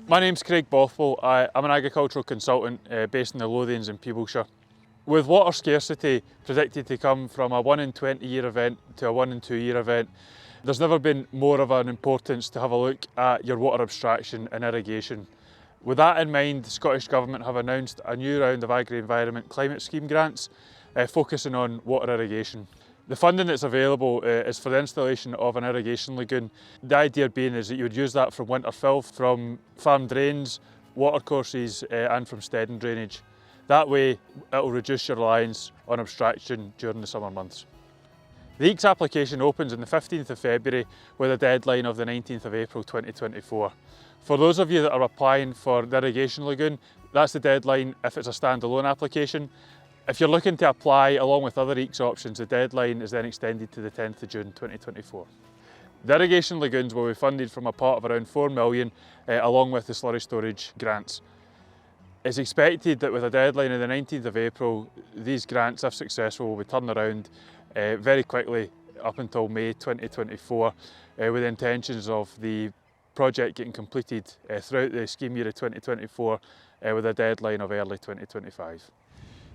My name's Craig Bothwell. I'm an agricultural consultant based in the Lothians in Peeblesshire. With water scarcity predicted to come from a 1 in 20 year event to a 1 in 2 year event, there's never been more of an importance to have a look at your water abstraction and irrigation. With that in mind, the Scottish Government have announced a new round of Agri Environment Climate scheme grants focusing on water irrigation. The funding that's available is for the installation of an irrigation lagoon. The idea being is that you would use that from winter fill, from farm drains, watercourses and from steading drainage. That way it will reduce your reliance on abstraction during the summer months. The EECS application opens on the 15th of February with a deadline of the 19th of April 2024. For those of you that are applying for the irrigation lagoon, that's the deadline if it's a standalone application. If you're looking to apply along with other EECS options, the deadline is then extended to the 10th of June 2024. The irrigation lagoons will be funded from a pot of around 4 million along with the slurry storage grants. It's expected that with a deadline of the 19th of April, these grants, if successful, will be turned around very quickly up until May 2024 with the intentions of the project getting completed throughout the scheme year of 2024 with a deadline of early 2025.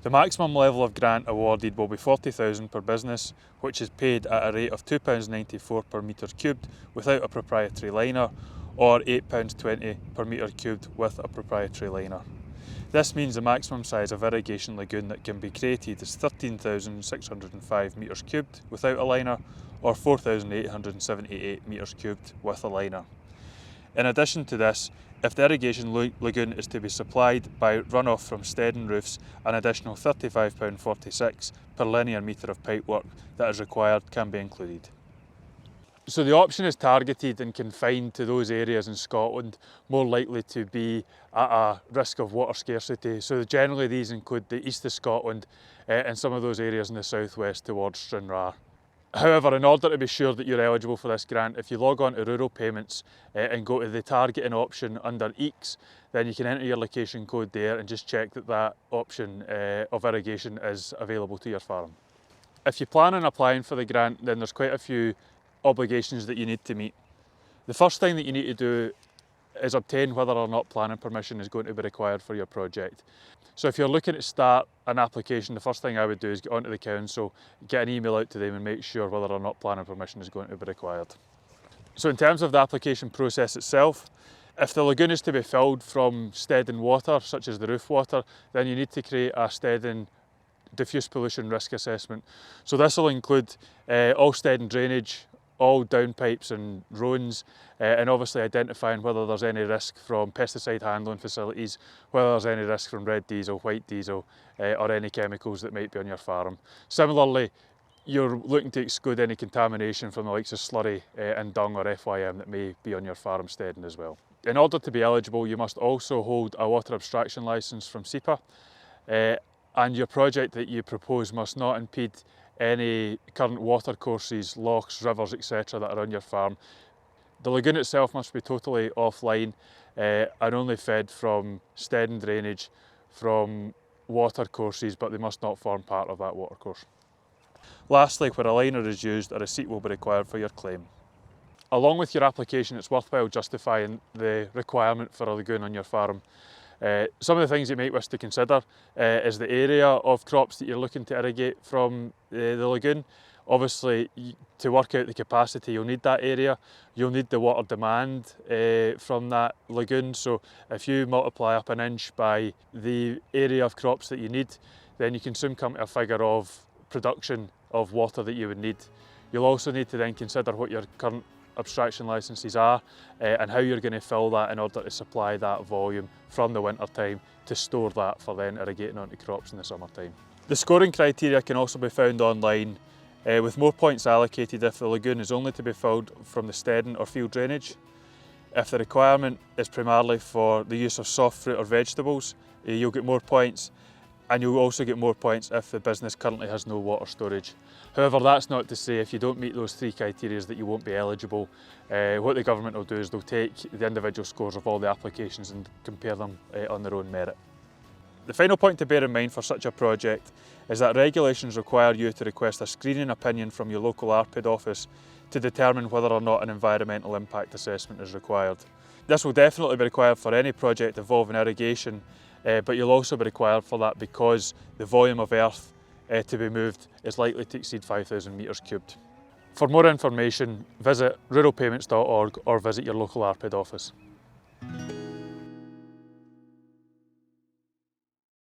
The maximum level of grant awarded will be £40,000 per business, which is paid at a rate of £2.94 per metre cubed without a proprietary liner, or £8.20 per metre cubed with a proprietary liner. This means the maximum size of irrigation lagoon that can be created is 13,605 metres cubed without a liner, or 4,878 metres cubed with a liner. In addition to this, if the irrigation lagoon is to be supplied by runoff from steading roofs, an additional £35.46 per linear metre of pipework that is required can be included. So the option is targeted and confined to those areas in Scotland more likely to be at a risk of water scarcity. So generally these include the east of Scotland and some of those areas in the southwest towards Stranraer. However, in order to be sure that you're eligible for this grant, if you log on to Rural Payments and go to the targeting option under EECS, then you can enter your location code there and just check that that option of irrigation is available to your farm. If you plan on applying for the grant, then there's quite a few obligations that you need to meet. The first thing that you need to do is obtain whether or not planning permission is going to be required for your project. So if you're looking to start an application, the first thing I would do is get onto the council, get an email out to them and make sure whether or not planning permission is going to be required. So in terms of the application process itself, if the lagoon is to be filled from steading water, such as the roof water, then you need to create a steading diffuse pollution risk assessment. So this will include all steading drainage, all downpipes and roans, and obviously identifying whether there's any risk from pesticide handling facilities, whether there's any risk from red diesel, white diesel, or any chemicals that might be on your farm. Similarly, you're looking to exclude any contamination from the likes of slurry and dung or FYM that may be on your farm steading as well. In order to be eligible, you must also hold a water abstraction licence from SEPA, and your project that you propose must not impede any current water courses, lochs, rivers, etc. that are on your farm. The lagoon itself must be totally offline and only fed from steading drainage, from water courses, but they must not form part of that water course. Lastly, where a liner is used, a receipt will be required for your claim. Along with your application, it's worthwhile justifying the requirement for a lagoon on your farm. Some of the things you might wish to consider is the area of crops that you're looking to irrigate from the lagoon. Obviously, to work out the capacity, you'll need that area. You'll need the water demand from that lagoon. So if you multiply up an inch by the area of crops that you need, then you can soon come to a figure of production of water that you would need. You'll also need to then consider what your current abstraction licences are and how you're going to fill that in order to supply that volume from the winter time to store that for then irrigating onto crops in the summertime. The scoring criteria can also be found online with more points allocated if the lagoon is only to be filled from the steading or field drainage. If the requirement is primarily for the use of soft fruit or vegetables, you'll get more points, and you'll also get more points if the business currently has no water storage. However, that's not to say if you don't meet those three criteria that you won't be eligible. What the government will do is they'll take the individual scores of all the applications and compare them on their own merit. The final point to bear in mind for such a project is that regulations require you to request a screening opinion from your local ARPID office to determine whether or not an environmental impact assessment is required. This will definitely be required for any project involving irrigation, but you'll also be required for that because the volume of earth to be moved is likely to exceed 5,000 metres cubed. For more information, visit ruralpayments.org or visit your local ARPID office.